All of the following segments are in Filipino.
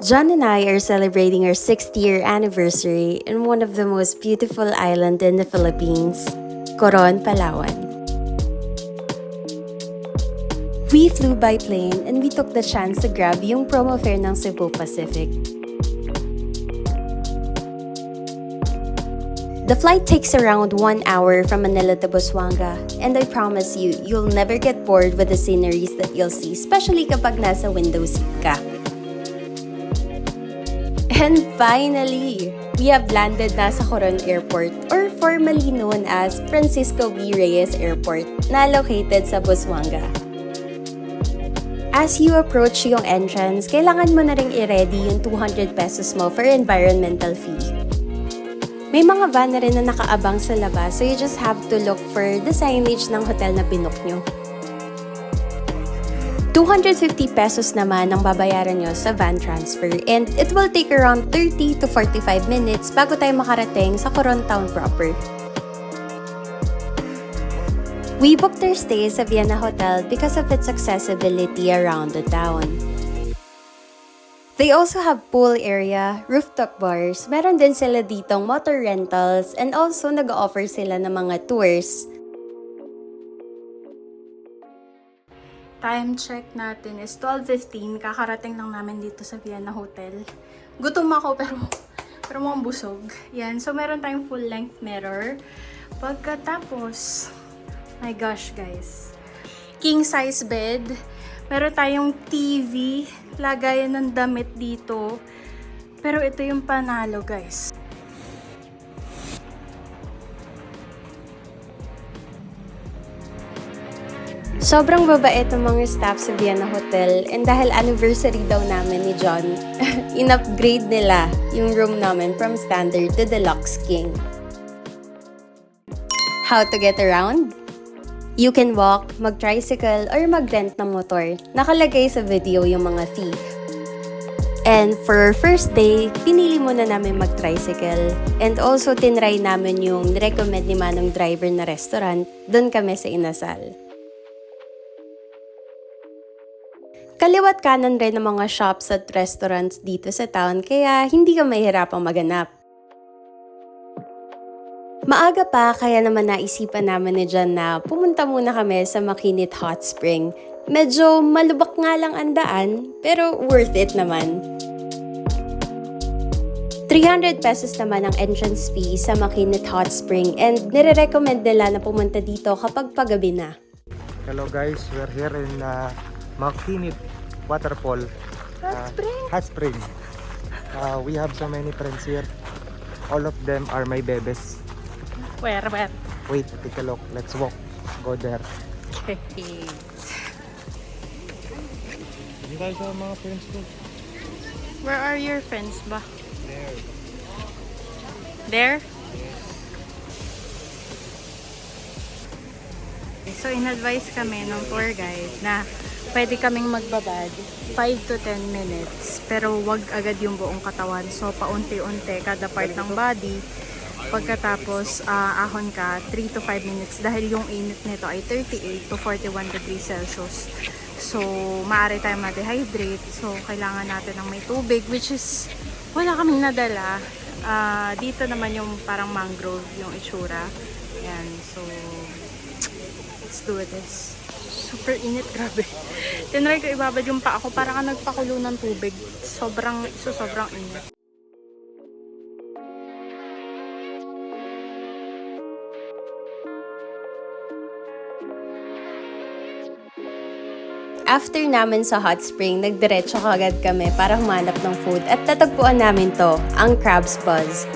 John and I are celebrating our 6th-year anniversary in one of the most beautiful islands in the Philippines, Coron, Palawan. We flew by plane and we took the chance to grab yung promo fare ng Cebu Pacific. The flight takes around 1 hour from Manila to Busuanga, and I promise you, you'll never get bored with the sceneries that you'll see, especially kapag nasa window seat ka. And finally, we have landed na sa Coron Airport, or formerly known as Francisco B. Reyes Airport, na located sa Busuanga. As you approach yung entrance, kailangan mo na ring i-ready yung 200 pesos mo for environmental fee. May mga van na rin na nakaabang sa labas, so you just have to look for the signage ng hotel na binook nyo. 250 pesos naman ang babayaran nyo sa van transfer, and it will take around 30 to 45 minutes bago tayo makarating sa Coron Town proper. We booked our stay sa Vienna Hotel because of its accessibility around the town. They also have pool area, rooftop bars, meron din sila ditong motor rentals, and also nag-offer sila ng mga tours. Time check natin is 12:15. Kakarating lang namin dito sa Vienna Hotel. Gutom ako pero mukhang busog. Yan. So, meron tayong full-length mirror. Pagkatapos, my gosh guys. King-size bed. Meron tayong TV. Lagayan ng damit dito. Pero ito yung panalo guys. Sobrang babait ng mga staff sa Vienna Hotel, and dahil anniversary daw namin ni John, in-upgrade nila yung room namin from standard to deluxe king. How to get around? You can walk, mag-tricycle, or mag-rent ng motor. Nakalagay sa video yung mga fee. And for our first day, pinili muna namin mag-tricycle. And also, tinry namin yung recommend ni Manong driver na restaurant. Doon kami sa Inasal. Kaliwat kanan rin ng mga shops at restaurants dito sa town, kaya hindi ka mahirapang maganap. Maaga pa, kaya naman naisipan namin ni John na pumunta muna kami sa Makinit Hot Spring. Medyo malubak nga lang ang daan, pero worth it naman. 300 pesos naman ang entrance fee sa Makinit Hot Spring, and nire-recommend nila na pumunta dito kapag paggabi na. Hello guys, we're here in Makinit Waterfall. Hot Spring. We have so many friends here. All of them are my bebes. Where? Wait, take a look. Let's walk. Go there. Okay. You guys are mga friends ko. Where are your friends ba? There. There? So, in-advise kami ng tour guide na pwede kaming magbabad 5 to 10 minutes. Pero wag agad yung buong katawan. So, paunti-unti kada part ng body. Pagkatapos, ahon ka 3 to 5 minutes dahil yung init nito ay 38 to 41 degrees Celsius. So, maaari tayong ma-dehydrate. So, kailangan natin ng may tubig, which is wala kaming nadala. Dito naman yung parang mangrove yung itsura. Yan. So, let's do this. Super init, grabe. Tinry ko ibabad yung paa ko para ka nagpakulo ng tubig. Sobrang init. After namin sa hot spring, nagdiretso kagad kami para humanap ng food at tatagpuan namin to, ang Crab's Buzz.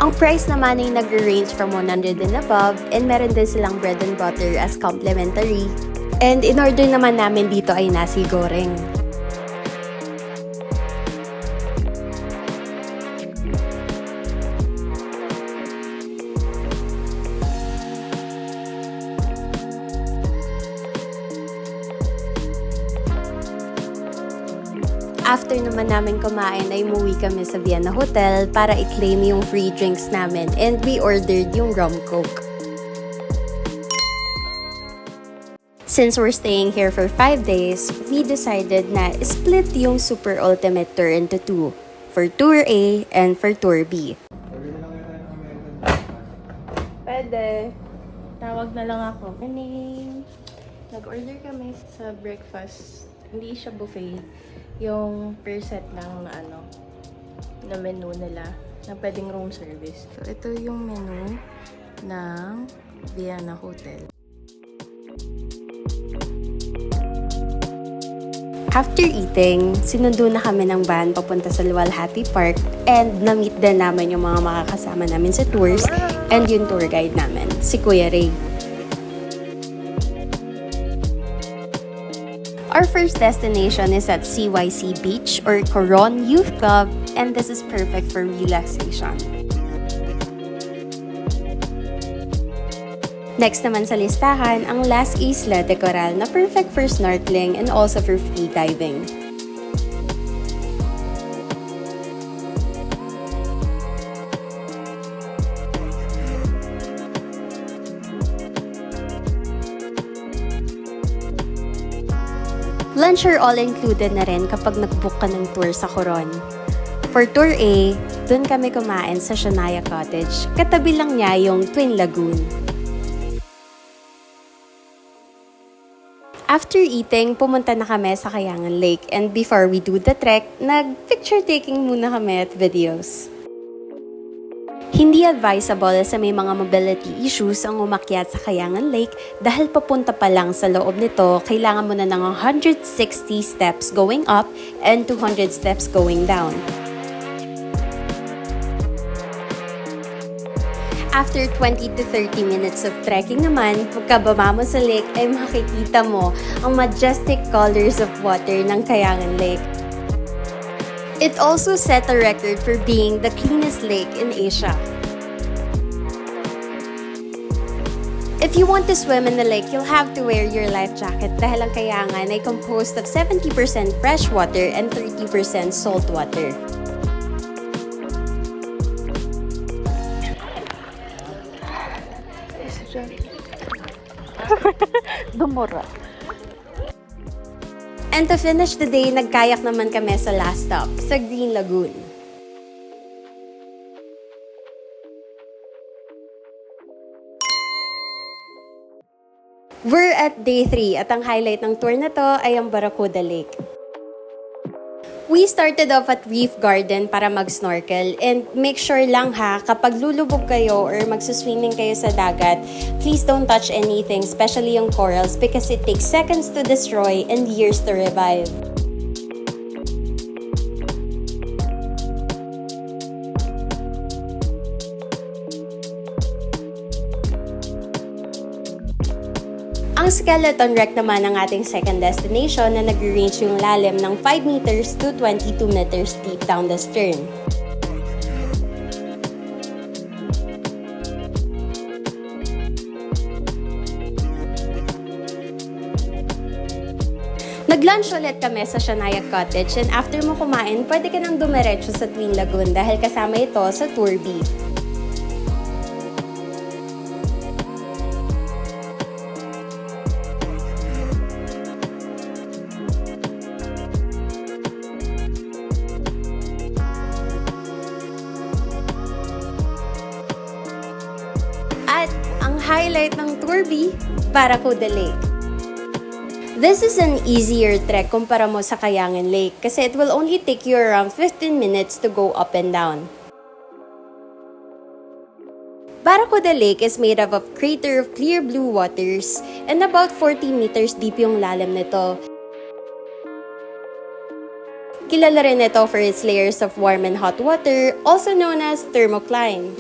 Ang price naman ay nag-range from 100 and above, and meron din silang bread and butter as complimentary. And in order naman namin dito ay nasi goreng. After naman namin kumain ay umuwi kami sa Vienna Hotel para i-claim yung free drinks namin, and we ordered yung rum coke. Since we're staying here for 5 days, we decided na split yung Super Ultimate Tour into two, for Tour A and for Tour B. Pwede. Tawag na lang ako. Morning. Nag-order kami sa breakfast. Hindi siya buffet. Yung per set lang na na menu nila na pwedeng room service. So, ito yung menu ng Vienna Hotel. After eating, sinundo na kami ng van papunta sa Luwalhati Park and na-meet din namin yung mga makakasama namin sa tours and yung tour guide namin, si Kuya Ray. Our first destination is at CYC Beach or Coron Youth Club, and this is perfect for relaxation. Next naman sa listahan, ang Las Isla de Coral na perfect for snorkeling and also for free diving. Lunch are all included na rin kapag nag-book ka ng tour sa Coron. For Tour A, dun kami kumain sa Shania Cottage. Katabi lang niya yung Twin Lagoon. After eating, pumunta na kami sa Kayangan Lake, and before we do the trek, nag-picture taking muna kami at videos. Hindi advisable sa may mga mobility issues ang umakyat sa Kayangan Lake dahil papunta pa lang sa loob nito, kailangan mo na ng 160 steps going up and 200 steps going down. After 20 to 30 minutes of trekking naman, pagkababa mo sa lake ay makikita mo ang majestic colors of water ng Kayangan Lake. It also set a record for being the cleanest lake in Asia. If you want to swim in the lake, you'll have to wear your life jacket dahil ang Kayangan ay composed of 70% fresh water and 30% salt water. Dumura. And to finish the day, nagkayak naman kami sa last stop, sa Green Lagoon. We're at day 3 at ang highlight ng tour na to ay ang Barracuda Lake. We started off at Reef Garden para mag-snorkel, and make sure lang ha, kapag lulubog kayo or magsuswimming kayo sa dagat, please don't touch anything, especially yung corals, because it takes seconds to destroy and years to revive. Ang skeleton wreck naman ang ating second destination na nag-range yung lalim ng 5 meters to 22 meters deep down the stern. Nag-lunch ulit kami sa Shania Cottage, and after mo kumain, pwede ka nang dumiretso sa Twin Lagoon dahil kasama ito sa Tour B. At ang highlight ng Tour B, Barracuda Lake. This is an easier trek kumpara mo sa Kayangan Lake kasi it will only take you around 15 minutes to go up and down. Barracuda Lake is made up of crater of clear blue waters and about 40 meters deep yung lalim nito. Kilala rin ito for its layers of warm and hot water, also known as thermocline.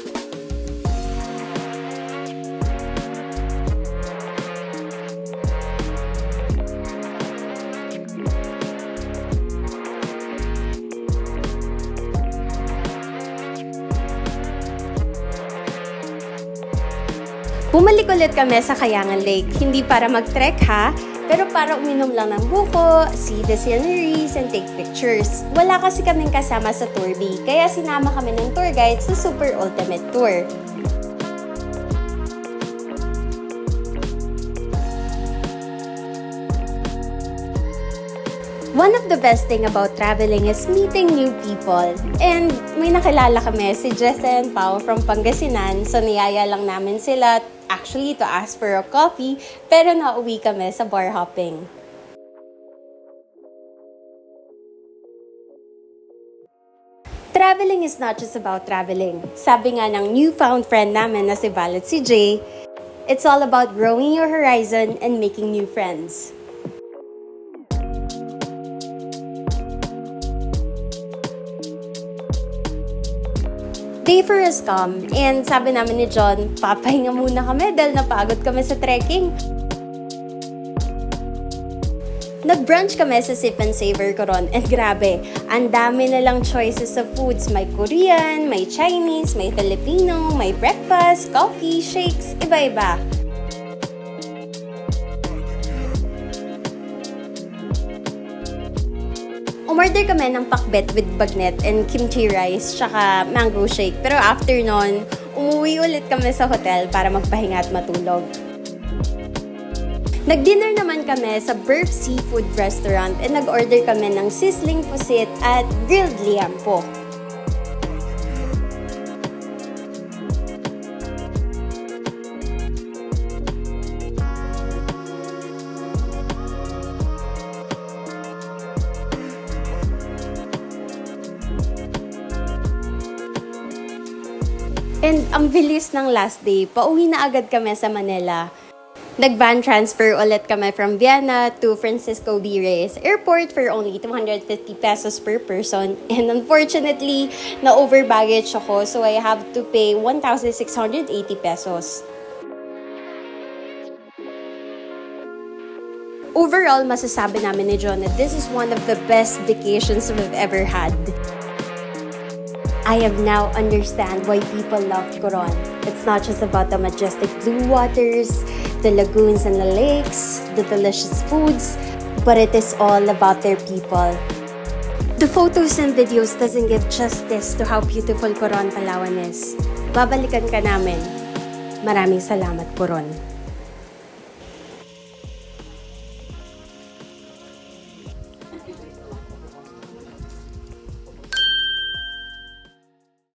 Bumalik ulit kami sa Kayangan Lake, hindi para mag-trek ha, pero para uminom lang ng buko, see the sceneries, and take pictures. Wala kasi kaming kasama sa Tour B, kaya sinama kami ng tour guide sa Super Ultimate Tour. One of the best thing about traveling is meeting new people. And may nakilala kami, si Jess and Pao from Pangasinan. So niyaya lang namin sila actually to ask for a coffee, pero nauwi kami sa bar hopping. Traveling is not just about traveling. Sabi nga ng newfound friend namin na si Val at si Jay, it's all about growing your horizon and making new friends. Day for us come, and sabi namin ni John, papahinga muna kami dahil napagod kami sa trekking. Nag-brunch kami sa Sip and Savor Coron, and grabe, ang dami na lang choices of foods. May Korean, may Chinese, may Filipino, may breakfast, coffee, shakes, iba-iba. Umorder kami ng pakbet with bagnet and kimchi rice, tsaka mango shake. Pero after nun, umuwi ulit kami sa hotel para magpahinga at matulog. Nag-dinner naman kami sa Burf Seafood Restaurant and nag-order kami ng sizzling pusit at grilled liampo. And ang bilis ng last day, pauwi na agad kami sa Manila. Nag-van transfer ulit kami from Vienna to Francisco B. Reyes Airport for only 250 pesos per person. And unfortunately, na-over baggage ako, so I have to pay 1,680 pesos. Overall, masasabi namin ni John that this is one of the best vacations we've ever had. I have now understand why people love Coron. It's not just about the majestic blue waters, the lagoons and the lakes, the delicious foods, but it is all about their people. The photos and videos doesn't give justice to how beautiful Coron, Palawan is. Babalikan ka namin. Maraming salamat, Coron.